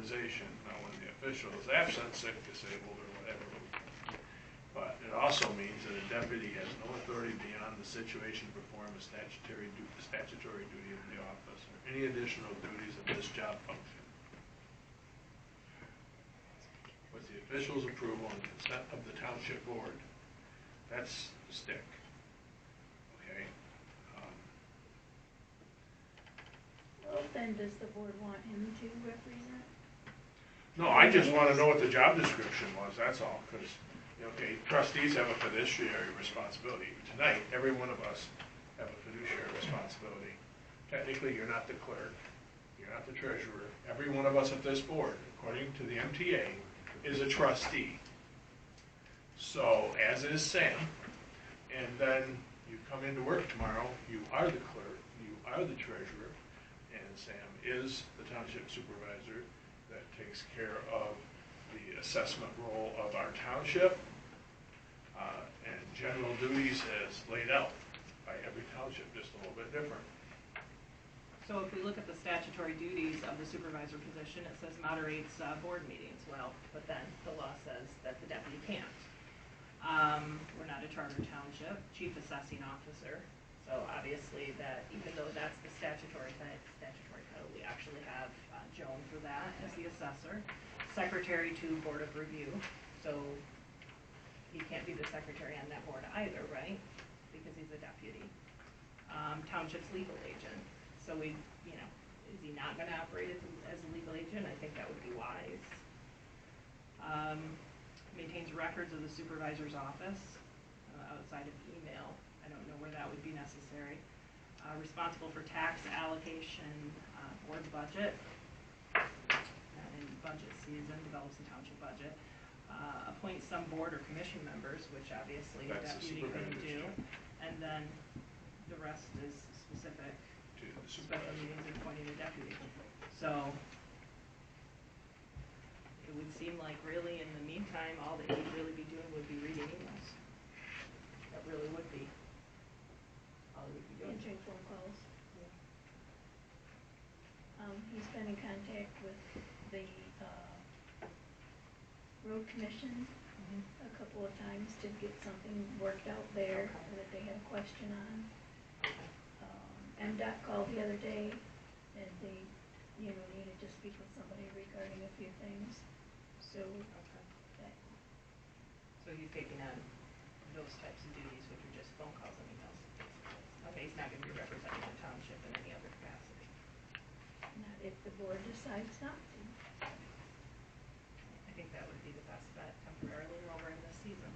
authorization. Now, when the official is absent, sick, disabled, or whatever. But it also means that a deputy has no authority beyond the situation to perform a statutory duty of the office or any additional duties of this job function. With the official's approval and consent of the township board. That's the stick. Okay? Well, then does the board want him to represent? No, I just want to know what the job description was, that's all, because, okay, trustees have a fiduciary responsibility. Tonight, every one of us have a fiduciary responsibility. Technically, you're not the clerk, you're not the treasurer. Every one of us at this board, according to the MTA, is a trustee. So, as is Sam, and then you come into work tomorrow, you are the clerk, you are the treasurer, and Sam is the township supervisor that takes care of the assessment role of our township, and general duties as laid out by every township, just a little bit different. So if we look at the statutory duties of the supervisor position, it says moderates board meetings. Well, but then the law says that the deputy can't. We're not a charter township, chief assessing officer. So obviously that, even though that's the statutory title, we actually have Joan for that as the assessor. Secretary to board of review. So he can't be the secretary on that board either, right? Because he's a deputy. Township's legal agent. So we, is he not going to operate as a legal agent? I think that would be wise. Maintains records of the supervisor's office outside of email. I don't know where that would be necessary. Responsible for tax allocation, board budget, in budget season, develops the township budget. Appoints some board or commission members, which obviously the deputy couldn't do. And then the rest is specific To the special supervisor. meetings and appointing a deputy. So it would seem like really in the meantime, all that he'd really be doing would be reading emails. That really would be all he would be doing. Answering phone calls. He's been in contact with the road commission a couple of times to get something worked out there that they had a question on. MDOT called the other day, and they, needed to speak with somebody regarding a few things. So, So he's taking on those types of duties, which are just phone calls and emails. Okay, he's not going to be representing the township in any other capacity. not if the board decides not to. I think that would be the best bet temporarily while we're in this season.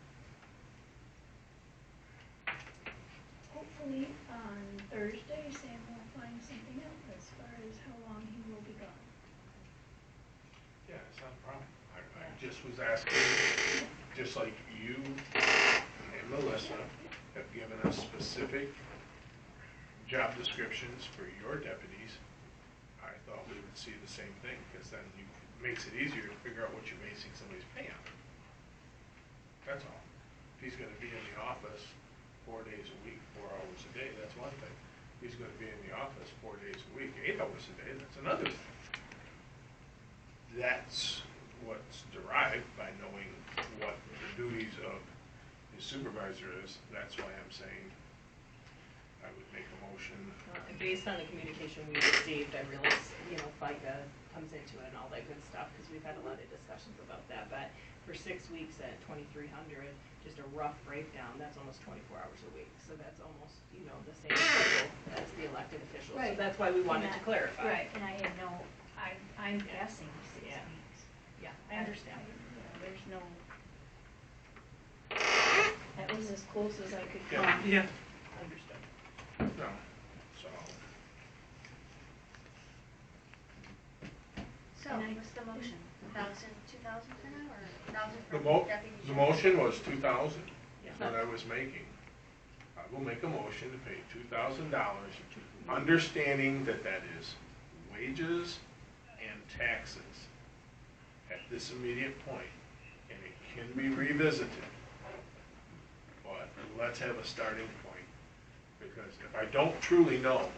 Hopefully, on Thursday, Sam will find something out as far as how long he will be gone. Yeah, it's not a problem. I just was asking, just like you and Melissa have given us specific job descriptions for your deputies, I thought we would see the same thing, because then it makes it easier to figure out what you're basing somebody's pay on. That's all. If he's gonna be in the office 4 days a week, 4 hours a day, that's one thing. If he's gonna be in the office 4 days a week, 8 hours a day, that's another thing. That's what's derived by knowing what the duties of his supervisor is. That's why I'm saying I would make a motion. And based on the communication we received, I realize, FICA comes into it and all that good stuff, because we've had a lot of discussions about that, but for 6 weeks at $2,300, just a rough breakdown, that's almost 24 hours a week. So that's almost, the same schedule as the elected officials. Right. So that's why we wanted to clarify. Right, and I had I'm guessing 6 Yeah. weeks. Yeah, I understand. There's no, that was as close as I could come. Yeah. Understood. No, so, So, what's the motion? 2,000 for now, or 1,000 the for deputy the sheriff? motion was 2,000, Yeah. that's what I was making. I will make a motion to pay $2,000, understanding that that is wages and taxes at this immediate point, and it can be revisited. But let's have a starting point, because if I don't truly know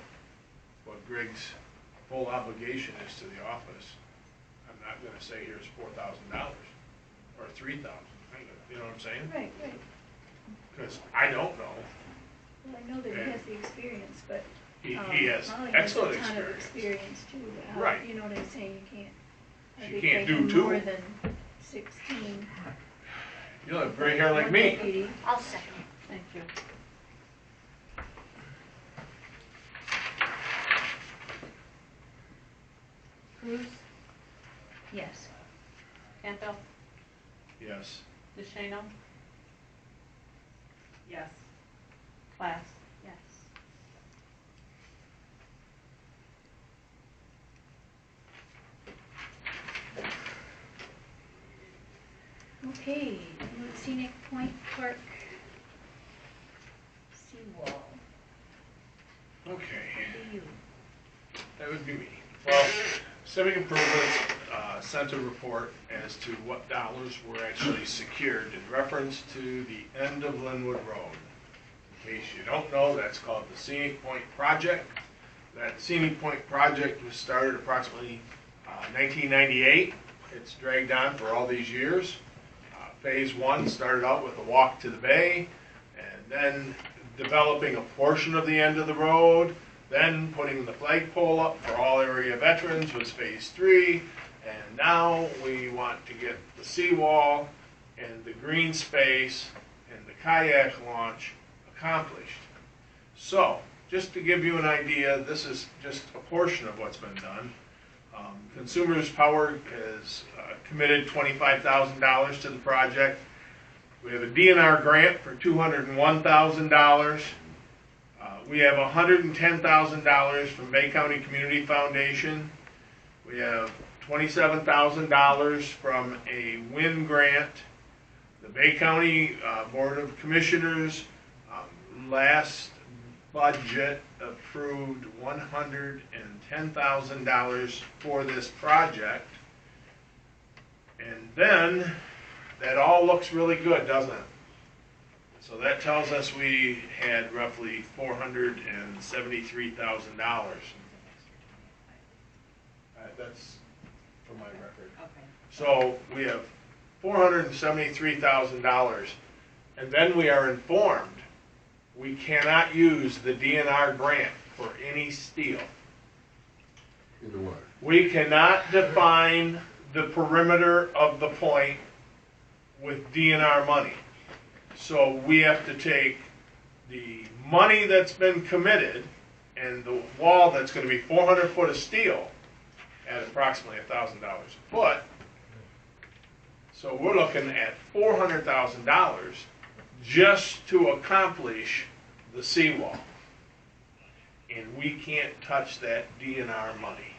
what Greg's full obligation is to the office, I'm not gonna say, here's $4,000 or $3,000, you know what I'm saying? Right, right. Because I don't know. Well, I know that he has the experience, but. He has Holly excellent has a ton of experience. experience too, but how, Right. you know what I'm saying, you can't. I She think can't they do can two. More than 16. You'll have gray hair like me. 180. I'll second it. Thank you. Cruz, Yes. Campbell, Yes. DeShano, Yes. Class. Yes. Okay, Scenic Point Park seawall. Okay. That'd be you. That would be me. Well, Civic Improvements sent a report as to what dollars were actually secured in reference to the end of Linwood Road. In case you don't know, that's called the Scenic Point Project. That Scenic Point Project was started approximately 1998. It's dragged on for all these years. Phase 1 started out with a walk to the bay, and then developing a portion of the end of the road, then putting the flagpole up for all area veterans was phase 3, and now we want to get the seawall and the green space and the kayak launch accomplished. So, just to give you an idea, this is just a portion of what's been done. Consumers Power has committed $25,000 to the project. We have a DNR grant for $201,000. We have $110,000 from Bay County Community Foundation. We have $27,000 from a WIN grant. The Bay County Board of Commissioners last budget approved $110,000 for this project. And then that all looks really good, doesn't it? So that tells us we had roughly $473,000. That's for my record. Okay. So we have $473,000, and then we are informed we cannot use the DNR grant for any steel. Either way. We cannot define the perimeter of the point with DNR money. So we have to take the money that's been committed and the wall that's going to be 400 foot of steel at approximately $1,000 a foot. So we're looking at $400,000 just to accomplish the seawall. And we can't touch that DNR money.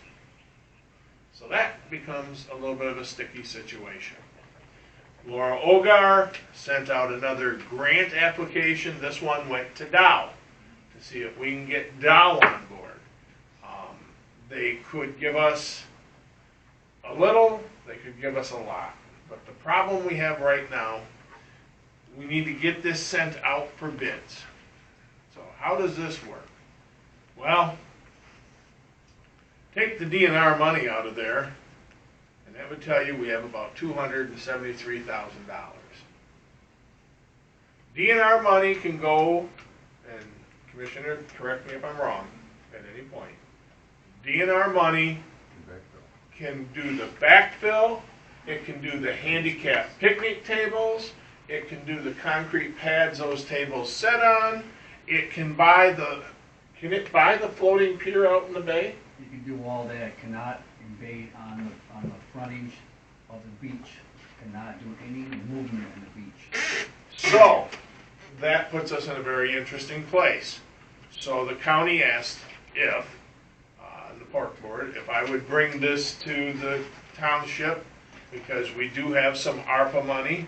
So that becomes a little bit of a sticky situation. Laura Ogar sent out another grant application. This one went to Dow to see if we can get Dow on board. They could give us a little, they could give us a lot. But the problem we have right now, we need to get this sent out for bids. So how does this work? Well, take the DNR money out of there, and that would tell you we have about $273,000. DNR money can go, and Commissioner, correct me if I'm wrong at any point, DNR money can do the backfill, it can do the handicap picnic tables, it can do the concrete pads those tables sit on, it can buy the, can it buy the floating pier out in the bay? You can do all that, cannot invade on the frontage of the beach, cannot do any movement on the beach. So, that puts us in a very interesting place. So the county asked if, the park board, if I would bring this to the township, because we do have some ARPA money,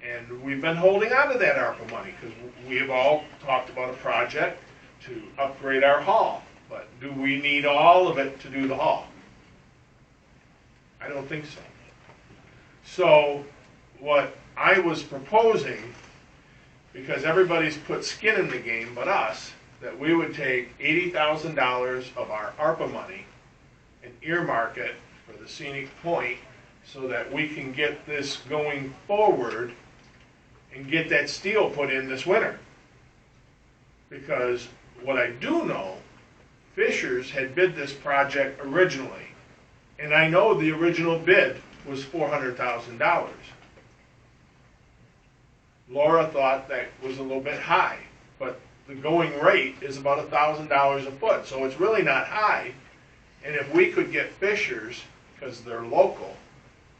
and we've been holding on to that ARPA money, because we have all talked about a project to upgrade our hall. But do we need all of it to do the hall? I don't think so. So what I was proposing, because everybody's put skin in the game but us, that we would take $80,000 of our ARPA money and earmark it for the Scenic Point so that we can get this going forward and get that steel put in this winter. Because what I do know, Fishers had bid this project originally, and I know the original bid was $400,000. Laura thought that was a little bit high, but the going rate is about $1,000 a foot, so it's really not high. And if we could get Fishers, because they're local,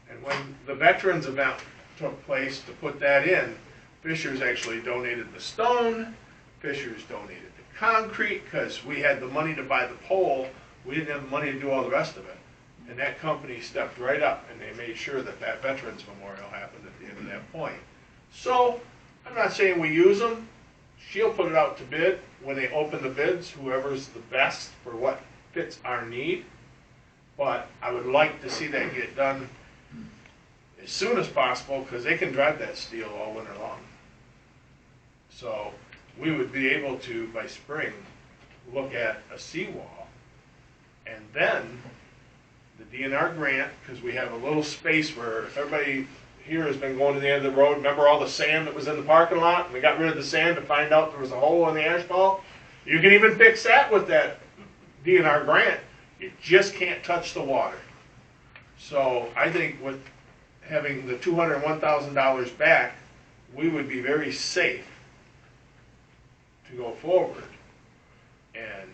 and when the Veterans event took place to put that in, Fishers actually donated the stone, Fishers donated the concrete, because we had the money to buy the pole, we didn't have the money to do all the rest of it. And that company stepped right up, and they made sure that that Veterans Memorial happened at the end of that point. So, I'm not saying we use them. She'll put it out to bid. When they open the bids, whoever's the best for what fits our need. But I would like to see that get done as soon as possible, because they can drive that steel all winter long. So, we would be able to, by spring, look at a seawall, and then the DNR grant, because we have a little space where everybody here has been going to the end of the road. Remember all the sand that was in the parking lot? And we got rid of the sand to find out there was a hole in the asphalt. You can even fix that with that DNR grant. You just can't touch the water. So I think with having the $201,000 back, we would be very safe to go forward and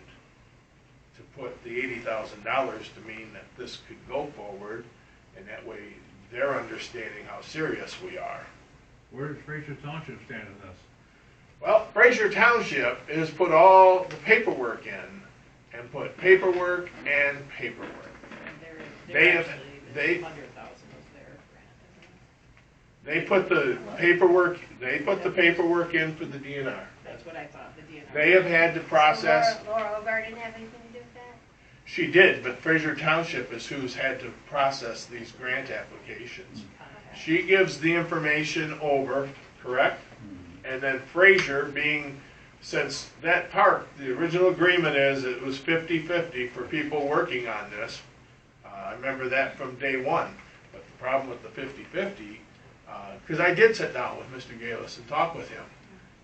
to put the $80,000 to mean that this could go forward, and that way they're understanding how serious we are. Where does Fraser Township stand in this? Well, Fraser Township has put all the paperwork in, and put paperwork and paperwork. And They have- actually, they- 100,000 was their grant, isn't it? They put the paperwork in for the DNR. That's what I thought, the DNR. They have had to process. So Laura Ogar didn't have anything to do with that? She did, but Fraser Township is who's had to process these grant applications. Contact. She gives the information over, correct? And then Fraser being, since that park, the original agreement is it was 50-50 for people working on this. I remember that from day one. But the problem with the 50-50, because I did sit down with Mr. Galis and talk with him.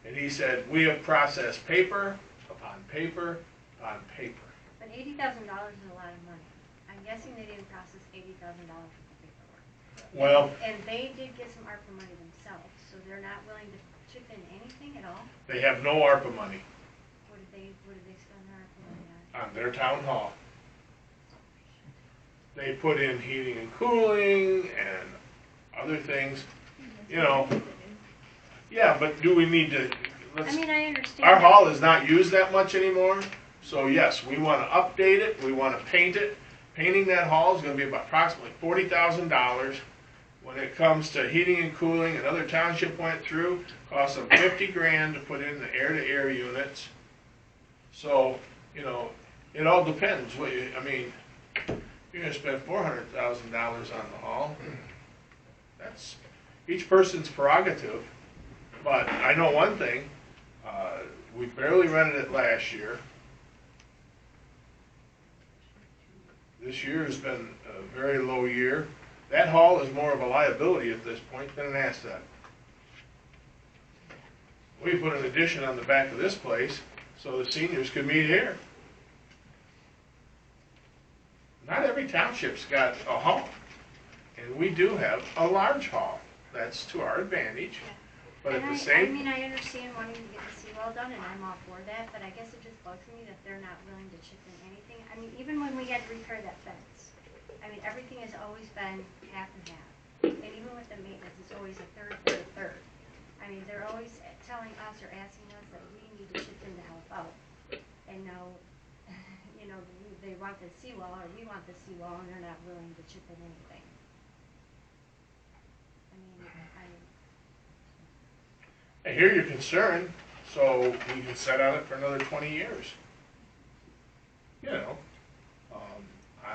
And he said, we have processed paper upon paper upon paper. But $80,000 is a lot of money. I'm guessing they didn't process $80,000 worth of paperwork. Well, And they did get some ARPA money themselves, so they're not willing to chip in anything at all? they have no ARPA money What did they spend their ARPA money on? on their town hall. They put in heating and cooling and other things, you know. Yeah, but do we need to, I mean, I understand. our that. hall is not used that much anymore, so yes, we want to update it, we want to paint it. Painting that hall is going to be about approximately $40,000. When it comes to heating and cooling, another township went through, cost them 50 grand to put in the air-to-air units. So, you know, it all depends. What you, I mean, you're going to spend $400,000 on the hall. That's each person's prerogative. But I know one thing, we barely rented it last year. This year has been a very low year. That hall is more of a liability at this point than an asset. We put an addition on the back of this place so the seniors could meet here. Not every township's got a hall, and we do have a large hall. That's to our advantage. But at And the I same, mean, I understand wanting to get the seawall done, and I'm all for that, but I guess it just bugs me that they're not willing to chip in anything. I mean, even when we had to repair that fence, I mean, everything has always been half and half. And even with the maintenance, it's always a third, third, third. I mean, they're always telling us or asking us that we need to chip in to help out. And now, you know, they want the seawall, or we want the seawall, and they're not willing to chip in anything. I mean, I hear your concern, so we can set on it for another 20 years. You know,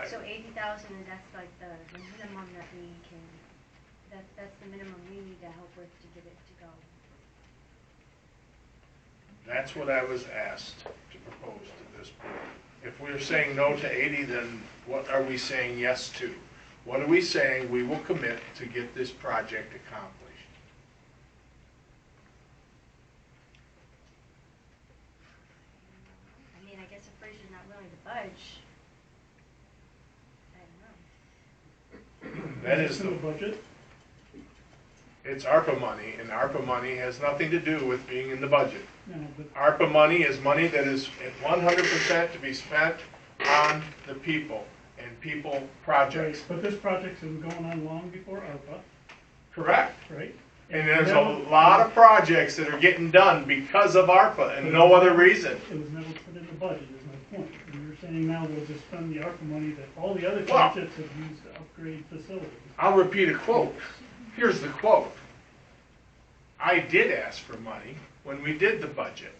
So 80,000, and that's like the minimum that we can, that's the minimum we need to help with to get it to go. that's what I was asked to propose to this board. If we're saying no to 80, then what are we saying yes to? What are we saying we will commit to get this project accomplished? I mean, I guess if Frazier's not willing to budge, I don't know. That is in the the, budget. it's ARPA money, and ARPA money has nothing to do with being in the budget. No, but ARPA money is money that is at 100% to be spent on the people and people projects. But this project's been going on long before ARPA, Correct. right? And there's a lot of projects that are getting done because of ARPA and no other reason. It was never put in the budget, is my point. And you're saying now we'll just spend the ARPA money that all the other Well- townships have used to upgrade facilities. I'll repeat a quote. Here's the quote. I did ask for money when we did the budget.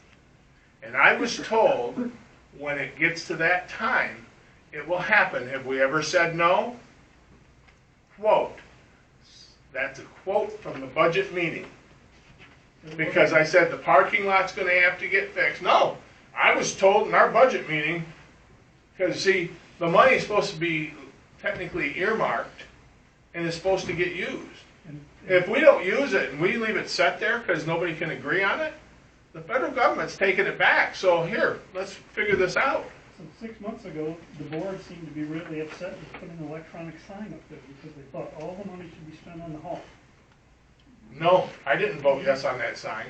And I was told, when it gets to that time, it will happen. Have we ever said no? Quote. That's a quote from the budget meeting. Because I said the parking lot's gonna have to get fixed. No, I was told in our budget meeting, because see, the money's supposed to be technically earmarked and is supposed to get used. And- If we don't use it and we leave it set there because nobody can agree on it, the federal government's taking it back. So here, let's figure this out. So 6 months ago, the board seemed to be really upset with putting an electronic sign up there because they thought all the money should be spent on the hall. No, I didn't vote yes on that sign.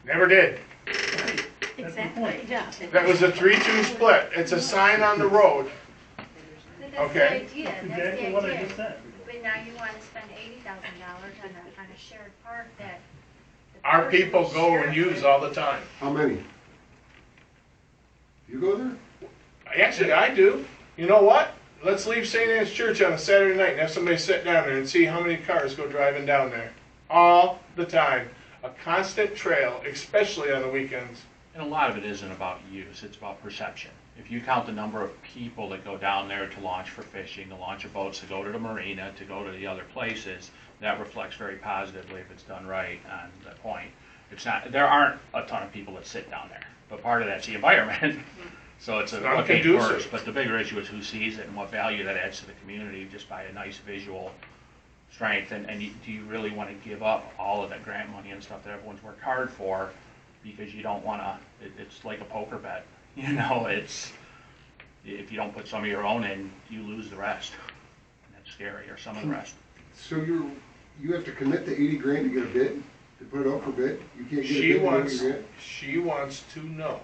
Never did. Right, that's the point. Yeah. That was a 3-2 split. It's a sign on the road. But that's the Okay. idea, That's that's exactly the what I idea. just said. But now you wanna spend $80,000 on a shared park that. the Our person people go shares and use with- all the time. How many? You go there? Actually, I do. You know what? Let's leave St. Anne's Church on a Saturday night and have somebody sit down there and see how many cars go driving down there. All the time. A constant trail, especially on the weekends. And a lot of it isn't about use, it's about perception. If you count the number of people that go down there to launch for fishing, to launch of boats, to go to the marina, to go to the other places, that reflects very positively if it's done right on the point. It's not, there aren't a ton of people that sit down there, but part of that's the environment. So it's a It's not what came conducive. first, but the bigger issue is who sees it and what value that adds to the community just by a nice visual strength. And do you really want to give up all of that grant money and stuff that everyone's worked hard for because you don't want to, it's like a poker bet. You know, it's, if you don't put some of your own in, you lose the rest. And that's scary, or some of the rest. So you have to commit to 80 grand to get a bid, to put it out for bid? You can't get a She bid to 80 wants, grand? she wants to know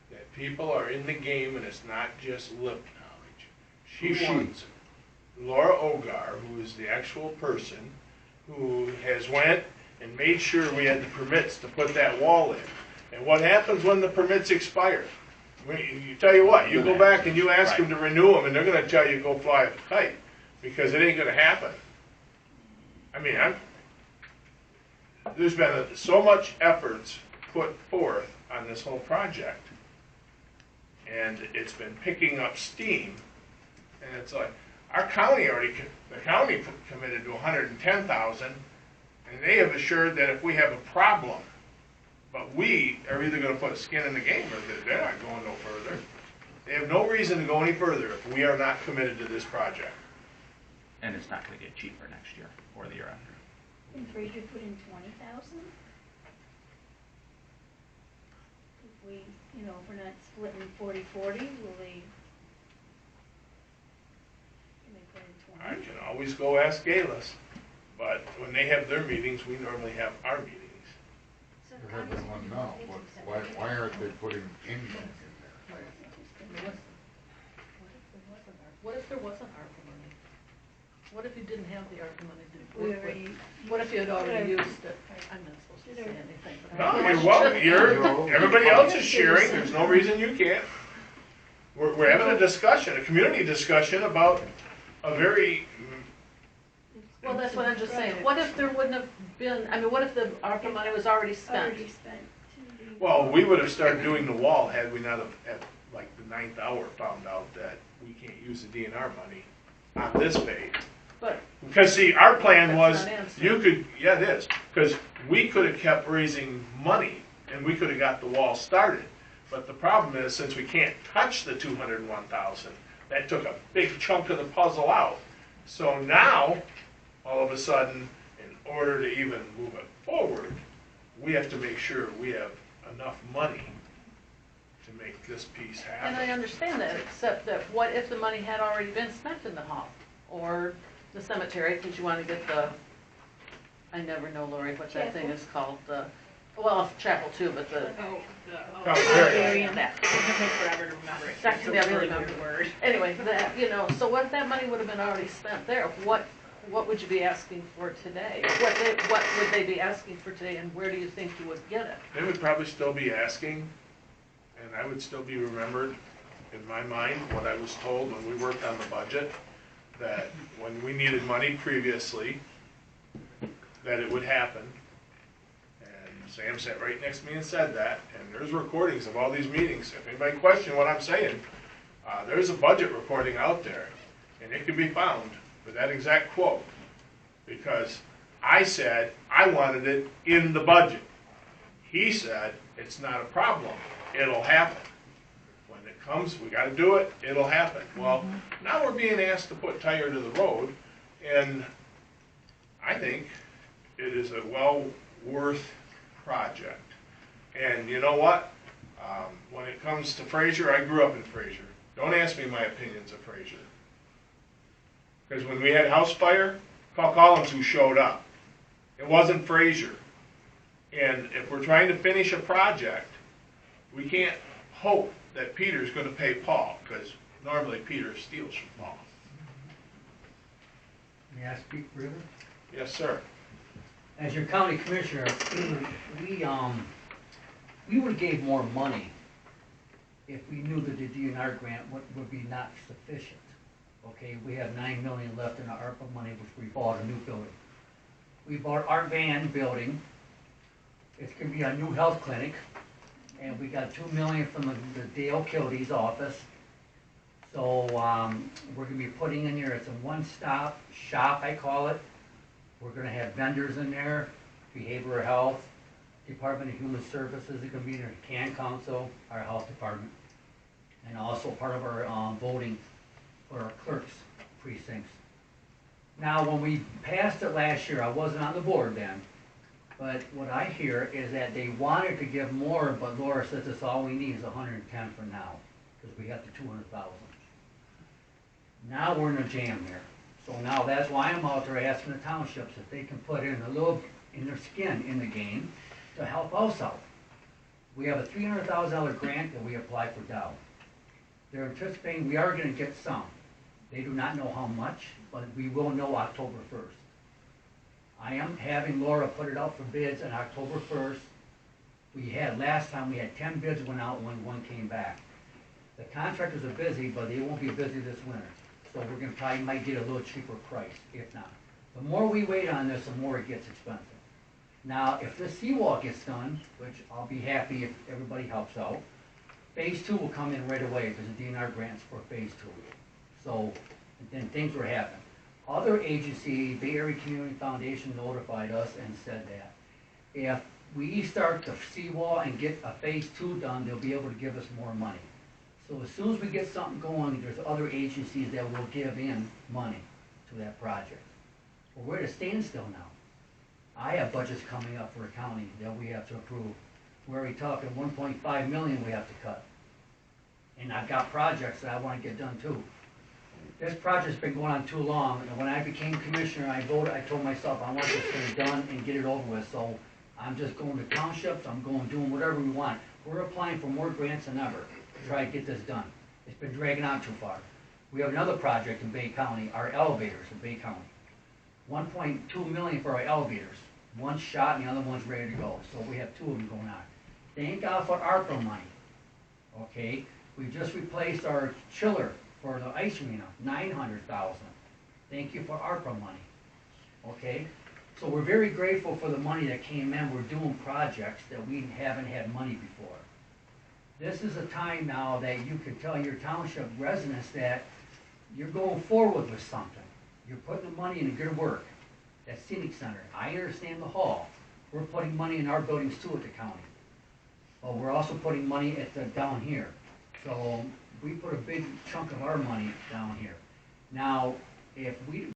that people are in the game and it's not just lip knowledge. Who's She she? wants Laura Ogar, who is the actual person who has went and made sure we had the permits to put that wall in. And what happens when the permits expire? You tell you what, you go back and you ask them to renew them and they're gonna tell you go fly a kite because it ain't gonna happen. I mean, there's been so much efforts put forth on this whole project. And it's been picking up steam. And it's like, our county already, the county committed to 110,000, and they have assured that if we have a problem, but we are either gonna put a skin in the game or they're not going no further. They have no reason to go any further if we are not committed to this project. And it's not going to get cheaper next year or the year after. Can Fraser put in 20,000? If we, you know, if we're not splitting 40-40, will they? Can they put in I 20? can always go ask Galis, but when they have their meetings, we normally have our meetings. So the There have been county's one gonna now, do but 50%. why aren't they putting anything in there? What if there wasn't ARPA money? What if you didn't have the ARPA money to We work already. with? What if you had already Did our- used it? I'm not supposed to Did say our- anything, but. No, I- you're welcome, everybody else is sharing, there's no reason you can't. We're having a discussion, a community discussion about a very, Well, that's what I'm just saying. What if there wouldn't have been, I mean, what if the ARPA money was already spent? Already spent. well, we would have started doing the wall had we not have, at like the 9th hour, found out that we can't use the DNR money on this page. But, Because see, our plan That's was, not answered. you could, yeah, it is, because we could have kept raising money and we could have got the wall started. But the problem is, since we can't touch the 201,000, That took a big chunk of the puzzle out. So now, all of a sudden, in order to even move it forward, we have to make sure we have enough money to make this piece happen. And I understand that, except that what if the money had already been spent in the hall or the cemetery, because you want to get the, I never know, Lori, what that thing is called, well, chapel too, but the, Cemetery. and that. It's gonna take forever to remember it. That's It's a never really remember. weird word. Anyway, that, you know, so what if that money would have been already spent there? What would you be asking for today? What would they be asking for today, and where do you think you would get it? They would probably still be asking, and I would still be remembered in my mind, what I was told when we worked on the budget, that when we needed money previously, that it would happen. And Sam sat right next to me and said that, and there's recordings of all these meetings. If anybody question what I'm saying, there's a budget recording out there, and it can be found with that exact quote. Because I said I wanted it in the budget. He said, it's not a problem, it'll happen. When it comes, we gotta do it, it'll happen. Well, now we're being asked to put tire to the road, and I think it is a well worth project. And you know what? When it comes to Fraser, I grew up in Fraser. Don't ask me my opinions of Fraser. Because when we had house fire, call Collins who showed up. It wasn't Fraser. And if we're trying to finish a project, we can't hope that Peter's going to pay Paul, because normally Peter steals from Paul. May I speak further? Yes, sir. As your county commissioner, we would gave more money if we knew that the DNR grant would be not sufficient. Okay, we have $9 million left in our ARPA money, which we bought a new building. We bought our van building. It's gonna be a new health clinic, and we got $2 million from the Dale Kilde's office. So, we're gonna be putting in there, it's a one-stop shop, I call it. We're gonna have vendors in there, behavioral health, Department of Human Services is gonna be in there, CAN Council, our health department, and also part of our, voting for our clerks precincts. Now, when we passed it last year, I wasn't on the board then, but what I hear is that they wanted to give more, but Laura says that's all we need is 110 for now, because we got the 200,000. Now we're in a jam here. So now that's why I'm out there asking the townships if they can put in a little in their skin in the game to help us out. We have a $300,000 grant that we applied for Dow. They're anticipating we are gonna get some. They do not know how much, but we will know October 1st. I am having Laura put it out for bids on October 1st. Last time we had 10 bids went out, one came back. The contractors are busy, but they won't be busy this winter. So we're gonna probably might get a little cheaper price, if not. The more we wait on this, the more it gets expensive. Now, if this seawall gets done, which I'll be happy if everybody helps out, phase 2 will come in right away because the DNR grants for phase 2. So then things will happen. Other agencies, Bay Area Community Foundation notified us and said that if we start the seawall and get a phase 2 done, they'll be able to give us more money. So as soon as we get something going, there's other agencies that will give in money to that project. But we're at a standstill now. I have budgets coming up for a county that we have to approve. We're already talking 1.5 million we have to cut. And I've got projects that I want to get done too. This project's been going on too long, and when I became commissioner, I told myself I want this thing done and get it over with. So I'm just going to townships, I'm going doing whatever we want. We're applying for more grants than ever to try to get this done. It's been dragging on too far. We have another project in Bay County, our elevators in Bay County. 1.2 million for our elevators. One's shot and the other one's ready to go. So we have 2 of them going on. Thank God for ARPA money. Okay, we just replaced our chiller for the ice arena, 900,000. Thank you for ARPA money. Okay, so we're very grateful for the money that came in. We're doing projects that we haven't had money before. This is a time now that you can tell your township residents that you're going forward with something. You're putting the money into good work. That Scenic Center, I understand the hall. We're putting money in our buildings too at the county. But we're also putting money at down here. So we put a big chunk of our money down here. Now, if we